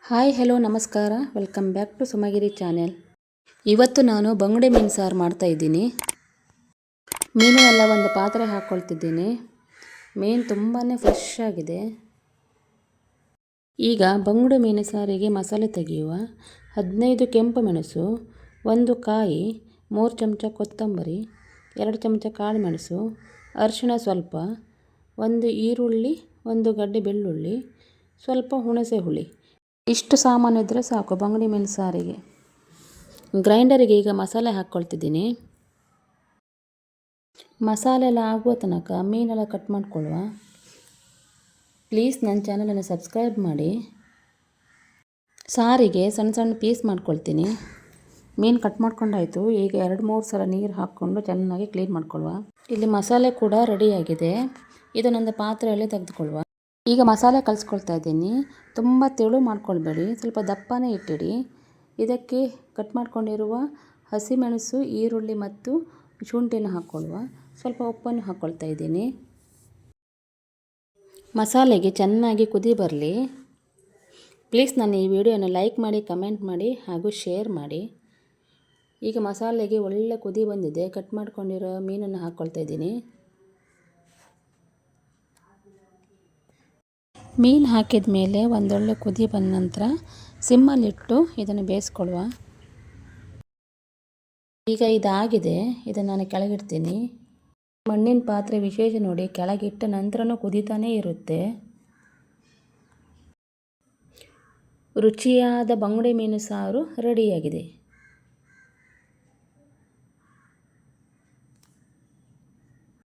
Hi hello ನಮಸ್ಕಾರ, welcome back to ಸುಮಗಿರಿ channel. ಇವತ್ತು ನಾನು ಬಂಗುಡೆ ಮೀನು ಸಾರು ಮಾಡ್ತಾಯಿದ್ದೀನಿ. ಮೀನನ್ನೆಲ್ಲ ಒಂದು ಪಾತ್ರೆ ಹಾಕ್ಕೊಳ್ತಿದ್ದೀನಿ. ಮೀನು ತುಂಬಾ ಫ್ರೆಶ್ ಆಗಿದೆ. ಈಗ ಬಂಗುಡೆ ಮೀನು ಸಾರಿಗೆ ಮಸಾಲೆ ತೆಗೆಯುವ. 15 ಕೆಂಪು ಮೆಣಸು, 1 ಕಾಯಿ, 3 ಚಮಚ ಕೊತ್ತಂಬರಿ, 2 ಚಮಚ ಕಾಳು ಮೆಣಸು, ಅರಿಶಿಣ ಸ್ವಲ್ಪ, 1 ಈರುಳ್ಳಿ, 1 ಗಡ್ಡೆ ಬೆಳ್ಳುಳ್ಳಿ, ಸ್ವಲ್ಪ ಹುಣಸೆ ಹುಳಿ. ಇಷ್ಟು ಸಾಮಾನು ಇದ್ದರೆ ಸಾಕು ಬಂಗುಡೆ ಮೀನು ಸಾರಿಗೆ. ಗ್ರೈಂಡರಿಗೆ ಈಗ ಮಸಾಲೆ ಹಾಕ್ಕೊಳ್ತಿದ್ದೀನಿ. ಮಸಾಲೆ ಎಲ್ಲ ಆಗುವ ತನಕ ಮೀನೆಲ್ಲ ಕಟ್ ಮಾಡ್ಕೊಳ್ಳುವ. ಪ್ಲೀಸ್ ನನ್ನ ಚಾನಲನ್ನು ಸಬ್ಸ್ಕ್ರೈಬ್ ಮಾಡಿ. ಸಾರಿಗೆ ಸಣ್ಣ ಸಣ್ಣ ಪೀಸ್ ಮಾಡ್ಕೊಳ್ತೀನಿ. ಮೀನು ಕಟ್ ಮಾಡ್ಕೊಂಡಾಯಿತು. ಈಗ 2-3 ಸಲ ನೀರು ಹಾಕ್ಕೊಂಡು ಚೆನ್ನಾಗಿ ಕ್ಲೀನ್ ಮಾಡ್ಕೊಳ್ಳುವ. ಇಲ್ಲಿ ಮಸಾಲೆ ಕೂಡ ರೆಡಿಯಾಗಿದೆ. ಇದನ್ನೊಂದು ಪಾತ್ರೆಯಲ್ಲಿ ತೆಗೆದುಕೊಳ್ಳುವ. ಈಗ ಮಸಾಲೆ ಕಲಿಸ್ಕೊಳ್ತಾ ಇದ್ದೀನಿ. ತುಂಬ ತೆಳು ಮಾಡ್ಕೊಳ್ಬೇಡಿ, ಸ್ವಲ್ಪ ದಪ್ಪನೇ ಇಟ್ಟಿಡಿ. ಇದಕ್ಕೆ ಕಟ್ ಮಾಡ್ಕೊಂಡಿರುವ ಹಸಿಮೆಣಸು, ಈರುಳ್ಳಿ ಮತ್ತು ಶುಂಠಿನ ಹಾಕ್ಕೊಳ್ಳುವ. ಸ್ವಲ್ಪ ಉಪ್ಪನ್ನು ಹಾಕ್ಕೊಳ್ತಾ ಇದ್ದೀನಿ. ಮಸಾಲೆಗೆ ಚೆನ್ನಾಗಿ ಕುದಿ ಬರಲಿ. ಪ್ಲೀಸ್ ನನ್ನ ಈ ವಿಡಿಯೋನ ಲೈಕ್ ಮಾಡಿ, ಕಮೆಂಟ್ ಮಾಡಿ ಹಾಗೂ ಶೇರ್ ಮಾಡಿ. ಈಗ ಮಸಾಲೆಗೆ ಒಳ್ಳೆ ಕುದಿ ಬಂದಿದೆ. ಕಟ್ ಮಾಡ್ಕೊಂಡಿರೋ ಮೀನನ್ನು ಹಾಕ್ಕೊಳ್ತಾ ಇದ್ದೀನಿ. ಮೀನು ಹಾಕಿದ ಮೇಲೆ ಒಂದೊಳ್ಳೆ ಕುದಿ ಬಂದ ನಂತರ ಸಿಮ್ಮಲ್ಲಿಟ್ಟು ಇದನ್ನು ಬೇಯಿಸ್ಕೊಳ್ಳುವ. ಈಗ ಇದಾಗಿದೆ. ಇದನ್ನು ನಾನು ಕೆಳಗಿಡ್ತೀನಿ. ಮಣ್ಣಿನ ಪಾತ್ರೆ ವಿಶೇಷ ನೋಡಿ, ಕೆಳಗಿಟ್ಟ ನಂತರನೂ ಕುದೀತಾನೇ ಇರುತ್ತೆ. ರುಚಿಯಾದ ಬಂಗುಡೆ ಮೀನು ಸಾರು ರೆಡಿಯಾಗಿದೆ.